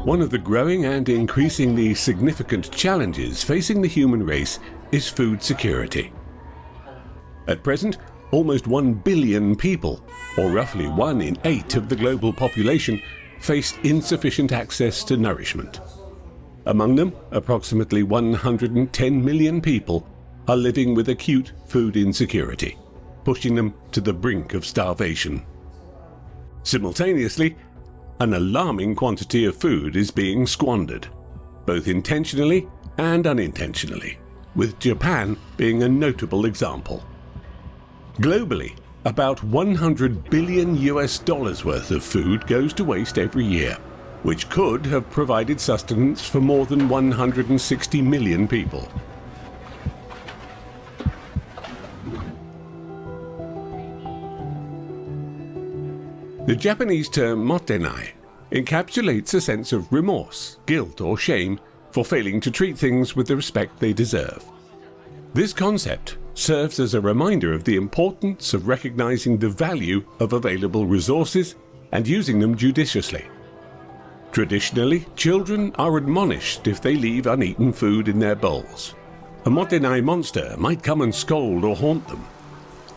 One of the growing and increasingly significant challenges facing the human race is food security. At present, almost 1 billion people, or roughly 1 in 8 of the global population, face insufficient access to nourishment. Among them, approximately 110 million people are living with acute food insecurity, pushing them to the brink of starvation. Simultaneously, an alarming quantity of food is being squandered, both intentionally and unintentionally, with Japan being a notable example. Globally, about $100 billion worth of food goes to waste every year, which could have provided sustenance for more than 160 million people. The Japanese term motenai encapsulates a sense of remorse, guilt or shame for failing to treat things with the respect they deserve. This concept serves as a reminder of the importance of recognizing the value of available resources and using them judiciously. Traditionally, children are admonished if they leave uneaten food in their bowls. A motenai monster might come and scold or haunt them,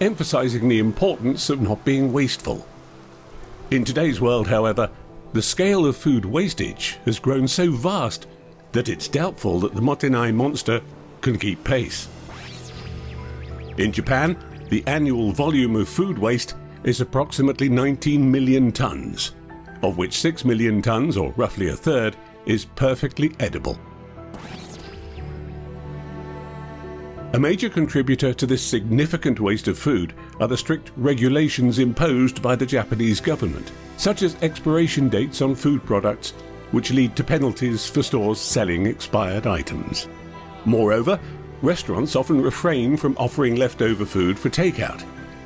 emphasizing the importance of not being wasteful. In today's world, however, the scale of food wastage has grown so vast that it's doubtful that the motenai monster can keep pace. In Japan, the annual volume of food waste is approximately 19 million tons, of which 6 million tons, or roughly a third, is perfectly edible. A major contributor to this significant waste of food are the strict regulations imposed by the Japanese government, such as expiration dates on food products, which lead to penalties for stores selling expired items. Moreover, restaurants often refrain from offering leftover food for takeout,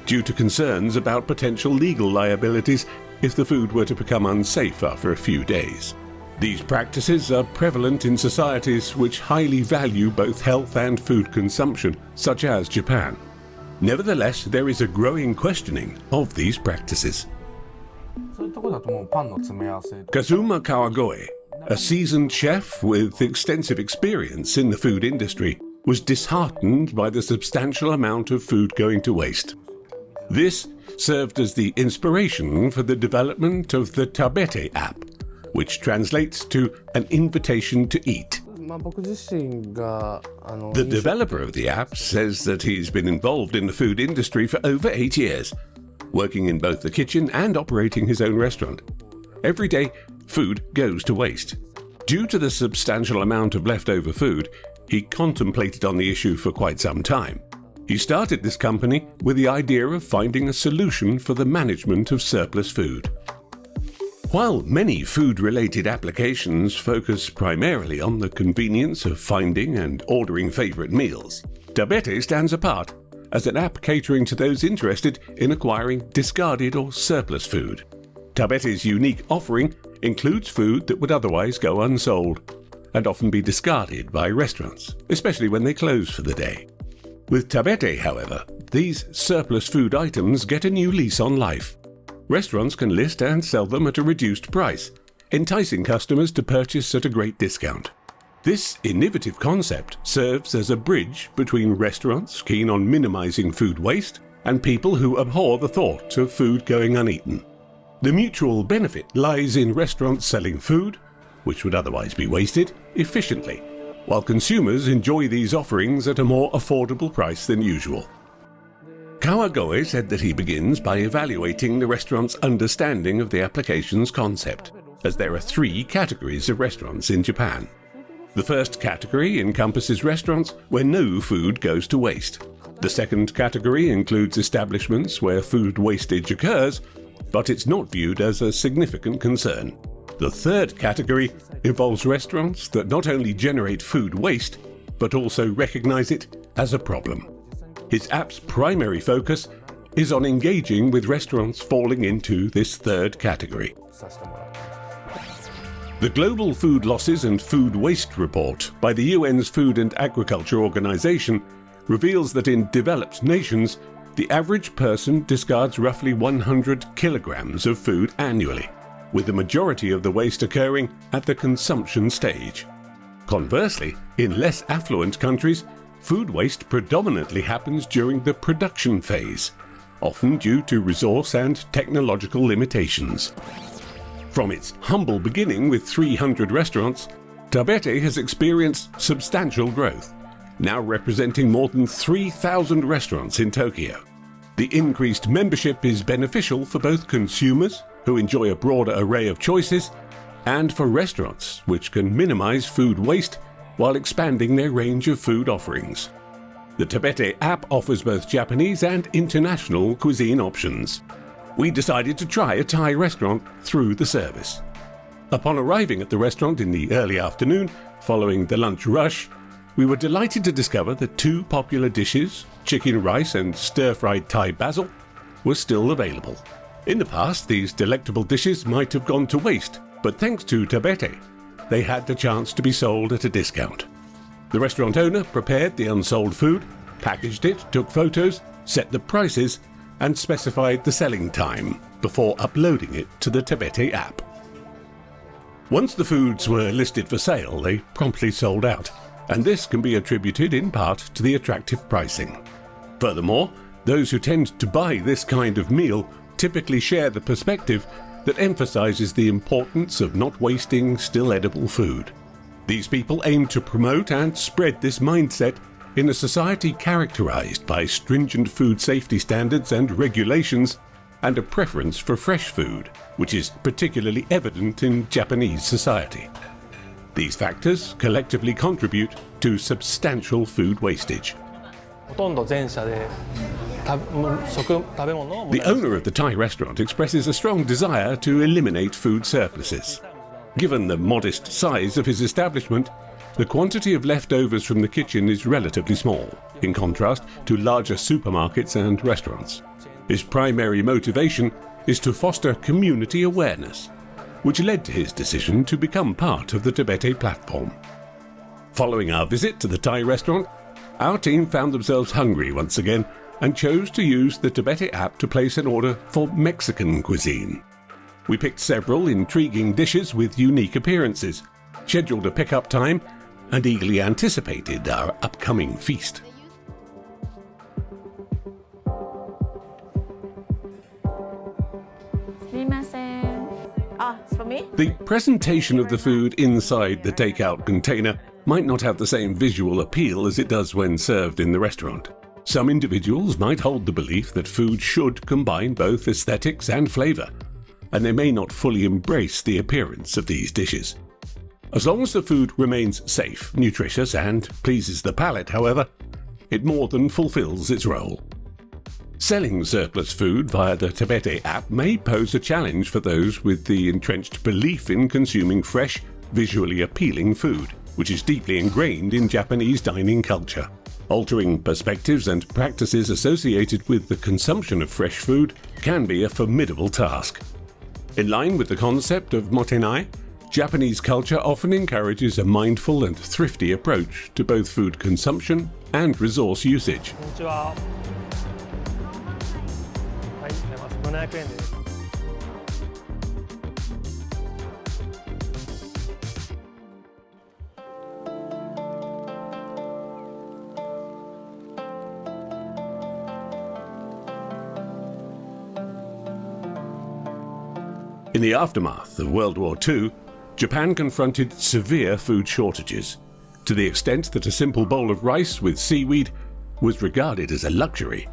due to concerns about potential legal liabilities if the food were to become unsafe after a few days. These practices are prevalent in societies which highly value both health and food consumption, such as Japan. Nevertheless, there is a growing questioning of these practices. Kazuma Kawagoe, a seasoned chef with extensive experience in the food industry, was disheartened by the substantial amount of food going to waste. This served as the inspiration for the development of the Tabete app, which translates to an invitation to eat. The developer of the app says that he's been involved in the food industry for over 8 years, working in both the kitchen and operating his own restaurant. Every day, food goes to waste. Due to the substantial amount of leftover food, he contemplated on the issue for quite some time. He started this company with the idea of finding a solution for the management of surplus food. While many food-related applications focus primarily on the convenience of finding and ordering favorite meals, Tabete stands apart as an app catering to those interested in acquiring discarded or surplus food. Tabete's unique offering includes food that would otherwise go unsold and often be discarded by restaurants, especially when they close for the day. With Tabete, however, these surplus food items get a new lease on life. Restaurants can list and sell them at a reduced price, enticing customers to purchase at a great discount. This innovative concept serves as a bridge between restaurants keen on minimizing food waste and people who abhor the thought of food going uneaten. The mutual benefit lies in restaurants selling food, which would otherwise be wasted, efficiently, while consumers enjoy these offerings at a more affordable price than usual. Kawagoe said that he begins by evaluating the restaurant's understanding of the application's concept, as there are 3 categories of restaurants in Japan. The first category encompasses restaurants where no food goes to waste. The second category includes establishments where food wastage occurs, but it's not viewed as a significant concern. The third category involves restaurants that not only generate food waste, but also recognize it as a problem. His app's primary focus is on engaging with restaurants falling into this third category. The Global Food Losses and Food Waste Report by the UN's Food and Agriculture Organization reveals that in developed nations, the average person discards roughly 100 kilograms of food annually. with the majority of the waste occurring at the consumption stage. Conversely, in less affluent countries, food waste predominantly happens during the production phase, often due to resource and technological limitations. From its humble beginning with 300 restaurants, Tabete has experienced substantial growth, now representing more than 3,000 restaurants in Tokyo. The increased membership is beneficial for both consumers, who enjoy a broader array of choices, and for restaurants, which can minimize food waste while expanding their range of food offerings. The Tabete app offers both Japanese and international cuisine options. We decided to try a Thai restaurant through the service. Upon arriving at the restaurant in the early afternoon, following the lunch rush, we were delighted to discover that two popular dishes, chicken rice and stir-fried Thai basil, were still available. In the past, these delectable dishes might have gone to waste, but thanks to Tabete, they had the chance to be sold at a discount. The restaurant owner prepared the unsold food, packaged it, took photos, set the prices, and specified the selling time before uploading it to the Tabete app. Once the foods were listed for sale, they promptly sold out, and this can be attributed in part to the attractive pricing. Furthermore, those who tend to buy this kind of meal typically share the perspective that emphasizes the importance of not wasting still edible food. These people aim to promote and spread this mindset in a society characterized by stringent food safety standards and regulations and a preference for fresh food, which is particularly evident in Japanese society. These factors collectively contribute to substantial food wastage. The owner of the Thai restaurant expresses a strong desire to eliminate food surpluses. Given the modest size of his establishment, the quantity of leftovers from the kitchen is relatively small, in contrast to larger supermarkets and restaurants. His primary motivation is to foster community awareness, which led to his decision to become part of the Tabete platform. Following our visit to the Thai restaurant, our team found themselves hungry once again and chose to use the Tabete app to place an order for Mexican cuisine. We picked several intriguing dishes with unique appearances, scheduled a pickup time, and eagerly anticipated our upcoming feast. It's for me? The presentation of the food inside the takeout container might not have the same visual appeal as it does when served in the restaurant. Some individuals might hold the belief that food should combine both aesthetics and flavor, and they may not fully embrace the appearance of these dishes. As long as the food remains safe, nutritious, and pleases the palate, however, it more than fulfills its role. Selling surplus food via the Tabete app may pose a challenge for those with the entrenched belief in consuming fresh, visually appealing food, which is deeply ingrained in Japanese dining culture. Altering perspectives and practices associated with the consumption of fresh food can be a formidable task. In line with the concept of motenai, Japanese culture often encourages a mindful and thrifty approach to both food consumption and resource usage. In the aftermath of World War II, Japan confronted severe food shortages, to the extent that a simple bowl of rice with seaweed was regarded as a luxury.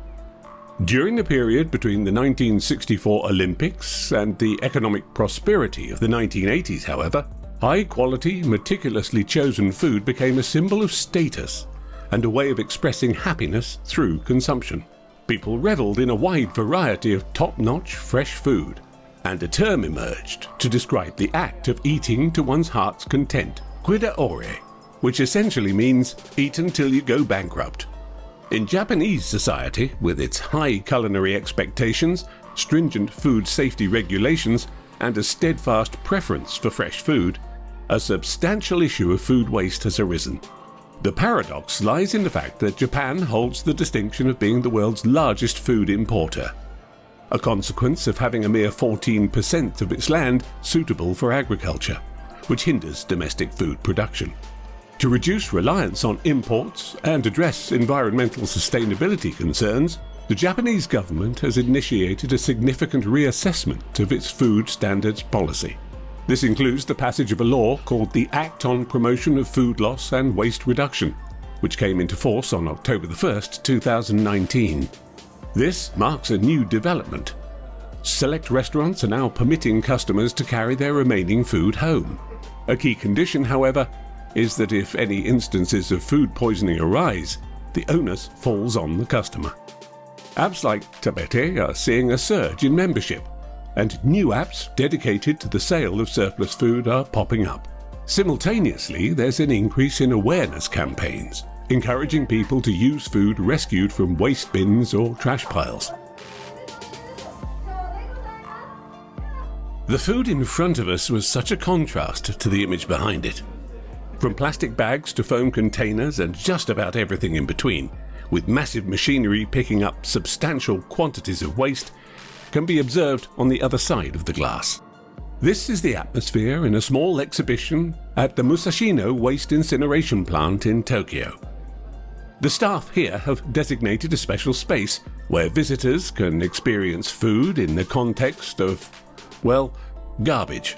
During the period between the 1964 Olympics and the economic prosperity of the 1980s, however, high-quality, meticulously chosen food became a symbol of status and a way of expressing happiness through consumption. People reveled in a wide variety of top-notch fresh food, and a term emerged to describe the act of eating to one's heart's content, quida ore, which essentially means eat until you go bankrupt. In Japanese society, with its high culinary expectations, stringent food safety regulations, and a steadfast preference for fresh food, a substantial issue of food waste has arisen. The paradox lies in the fact that Japan holds the distinction of being the world's largest food importer. a consequence of having a mere 14% of its land suitable for agriculture, which hinders domestic food production. To reduce reliance on imports and address environmental sustainability concerns, the Japanese government has initiated a significant reassessment of its food standards policy. This includes the passage of a law called the Act on Promotion of Food Loss and Waste Reduction, which came into force on October 1st, 2019. This marks a new development. Select restaurants are now permitting customers to carry their remaining food home. A key condition, however, is that if any instances of food poisoning arise, the onus falls on the customer. Apps like Tabete are seeing a surge in membership, and new apps dedicated to the sale of surplus food are popping up. Simultaneously, there's an increase in awareness campaigns, encouraging people to use food rescued from waste bins or trash piles. The food in front of us was such a contrast to the image behind it. From plastic bags to foam containers and just about everything in between, with massive machinery picking up substantial quantities of waste, can be observed on the other side of the glass. This is the atmosphere in a small exhibition at the Musashino Waste Incineration Plant in Tokyo. The staff here have designated a special space where visitors can experience food in the context of, well, garbage.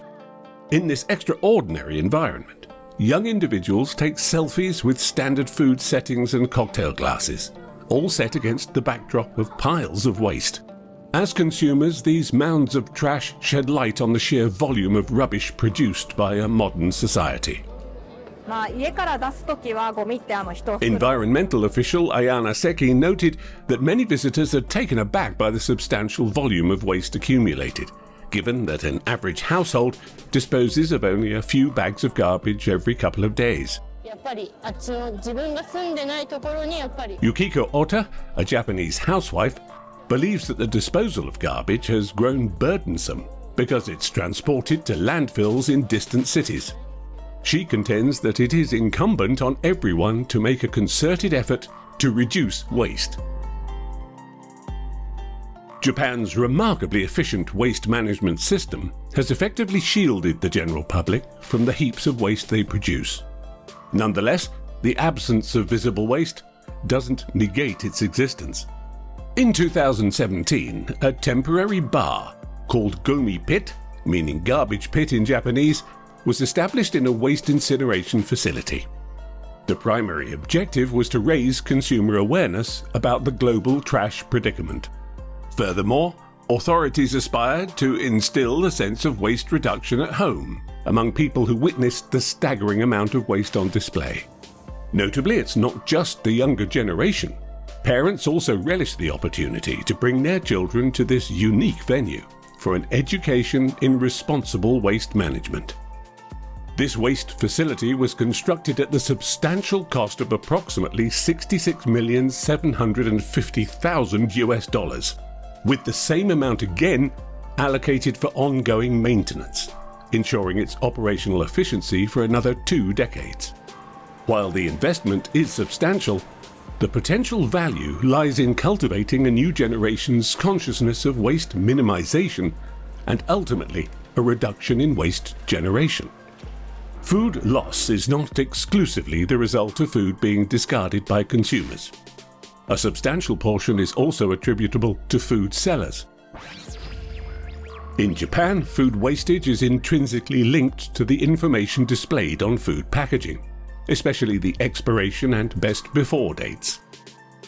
In this extraordinary environment, young individuals take selfies with standard food settings and cocktail glasses, all set against the backdrop of piles of waste. As consumers, these mounds of trash shed light on the sheer volume of rubbish produced by a modern society. Environmental official Ayana Seki noted that many visitors are taken aback by the substantial volume of waste accumulated, given that an average household disposes of only a few bags of garbage every couple of days. Yukiko Ota, a Japanese housewife, believes that the disposal of garbage has grown burdensome because it's transported to landfills in distant cities. She contends that it is incumbent on everyone to make a concerted effort to reduce waste. Japan's remarkably efficient waste management system has effectively shielded the general public from the heaps of waste they produce. Nonetheless, the absence of visible waste doesn't negate its existence. In 2017, a temporary bar called Gomi Pit, meaning garbage pit in Japanese, was established in a waste incineration facility. The primary objective was to raise consumer awareness about the global trash predicament. Furthermore, authorities aspired to instill a sense of waste reduction at home among people who witnessed the staggering amount of waste on display. Notably, it's not just the younger generation. Parents also relish the opportunity to bring their children to this unique venue for an education in responsible waste management. This waste facility was constructed at the substantial cost of approximately $66,750,000, with the same amount again allocated for ongoing maintenance, ensuring its operational efficiency for another 2 decades. While the investment is substantial, the potential value lies in cultivating a new generation's consciousness of waste minimization and ultimately a reduction in waste generation. Food loss is not exclusively the result of food being discarded by consumers. A substantial portion is also attributable to food sellers. In Japan, food wastage is intrinsically linked to the information displayed on food packaging, especially the expiration and best before dates.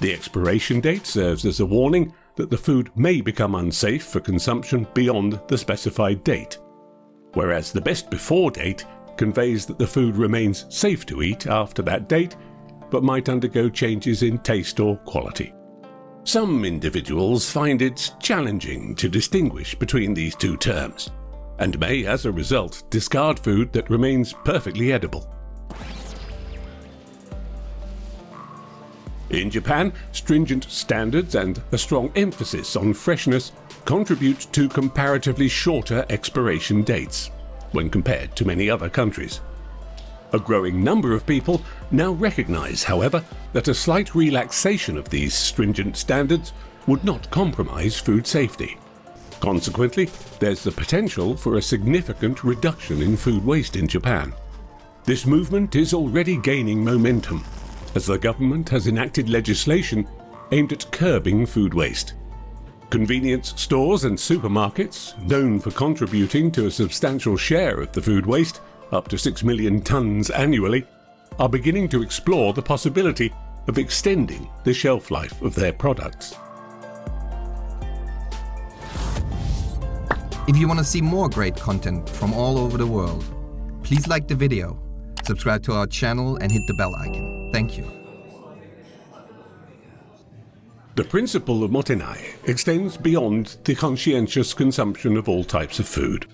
The expiration date serves as a warning that the food may become unsafe for consumption beyond the specified date, whereas the best before date conveys that the food remains safe to eat after that date, but might undergo changes in taste or quality. Some individuals find it challenging to distinguish between these two terms, and may, as a result, discard food that remains perfectly edible. In Japan, stringent standards and a strong emphasis on freshness contribute to comparatively shorter expiration dates when compared to many other countries. A growing number of people now recognize, however, that a slight relaxation of these stringent standards would not compromise food safety. Consequently, there's the potential for a significant reduction in food waste in Japan. This movement is already gaining momentum, as the government has enacted legislation aimed at curbing food waste. Convenience stores and supermarkets, known for contributing to a substantial share of the food waste, up to 6 million tons annually, are beginning to explore the possibility of extending the shelf life of their products. If you want to see more great content from all over the world, please like the video, subscribe to our channel and hit the bell icon. Thank you. The principle of motenai extends beyond the conscientious consumption of all types of food.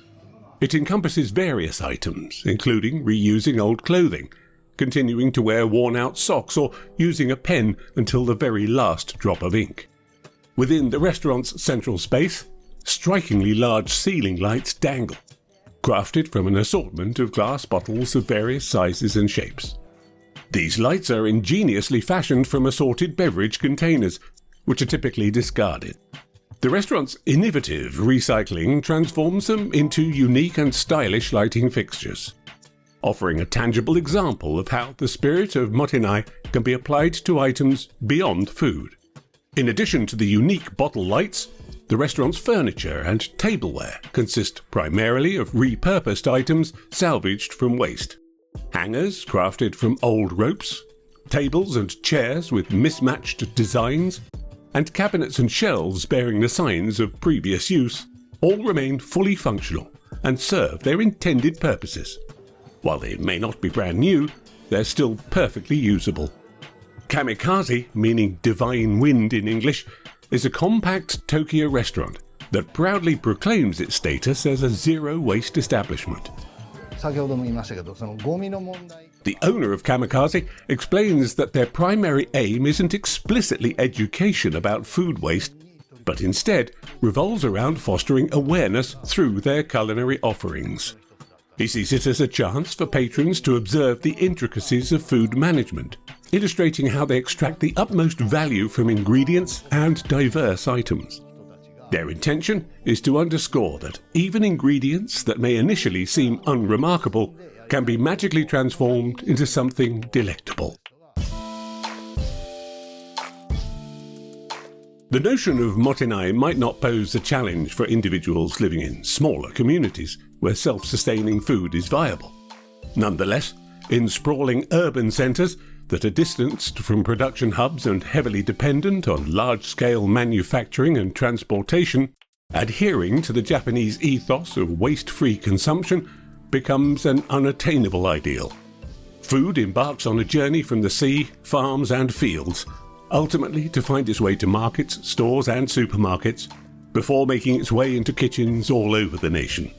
It encompasses various items, including reusing old clothing, continuing to wear worn-out socks, or using a pen until the very last drop of ink. Within the restaurant's central space, strikingly large ceiling lights dangle, crafted from an assortment of glass bottles of various sizes and shapes. These lights are ingeniously fashioned from assorted beverage containers, which are typically discarded. The restaurant's innovative recycling transforms them into unique and stylish lighting fixtures, offering a tangible example of how the spirit of motenai can be applied to items beyond food. In addition to the unique bottle lights, the restaurant's furniture and tableware consist primarily of repurposed items salvaged from waste. Hangers crafted from old ropes, tables and chairs with mismatched designs, and cabinets and shelves bearing the signs of previous use all remain fully functional and serve their intended purposes. While they may not be brand new, they're still perfectly usable. Kamikaze, meaning divine wind in English, is a compact Tokyo restaurant that proudly proclaims its status as a zero-waste establishment. The owner of Kamikaze explains that their primary aim isn't explicitly education about food waste, but instead revolves around fostering awareness through their culinary offerings. He sees it as a chance for patrons to observe the intricacies of food management, illustrating how they extract the utmost value from ingredients and diverse items. Their intention is to underscore that even ingredients that may initially seem unremarkable can be magically transformed into something delectable. The notion of motenai might not pose a challenge for individuals living in smaller communities where self-sustaining food is viable. Nonetheless, in sprawling urban centres that are distanced from production hubs and heavily dependent on large-scale manufacturing and transportation, adhering to the Japanese ethos of waste-free consumption becomes an unattainable ideal. Food embarks on a journey from the sea, farms and fields, ultimately to find its way to markets, stores and supermarkets, before making its way into kitchens all over the nation.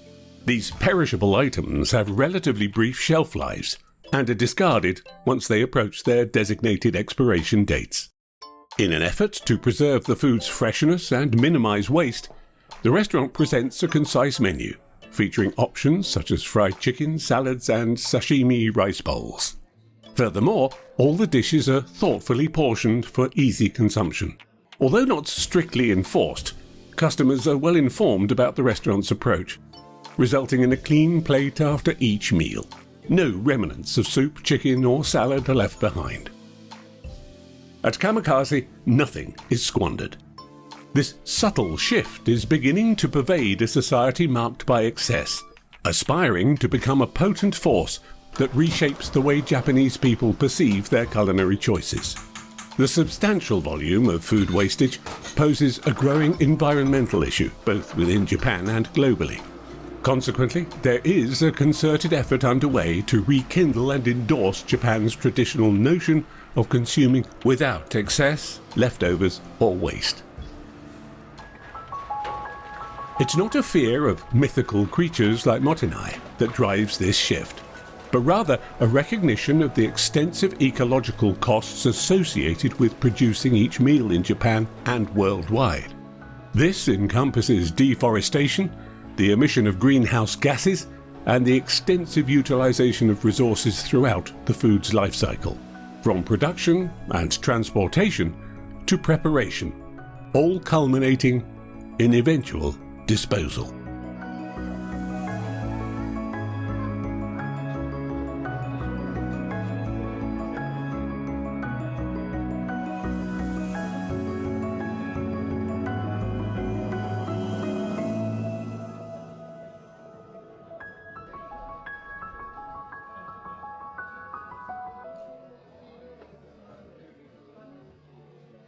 These perishable items have relatively brief shelf lives and are discarded once they approach their designated expiration dates. In an effort to preserve the food's freshness and minimize waste, the restaurant presents a concise menu, featuring options such as fried chicken, salads and sashimi rice bowls. Furthermore, all the dishes are thoughtfully portioned for easy consumption. Although not strictly enforced, customers are well informed about the restaurant's approach, resulting in a clean plate after each meal. No remnants of soup, chicken or salad are left behind. At Kamikaze, nothing is squandered. This subtle shift is beginning to pervade a society marked by excess, aspiring to become a potent force that reshapes the way Japanese people perceive their culinary choices. The substantial volume of food wastage poses a growing environmental issue, both within Japan and globally. Consequently, there is a concerted effort underway to rekindle and endorse Japan's traditional notion of consuming without excess, leftovers or waste. It's not a fear of mythical creatures like motenai that drives this shift, but rather a recognition of the extensive ecological costs associated with producing each meal in Japan and worldwide. This encompasses deforestation, the emission of greenhouse gases, and the extensive utilization of resources throughout the food's life cycle, from production and transportation to preparation, all culminating in eventual disposal.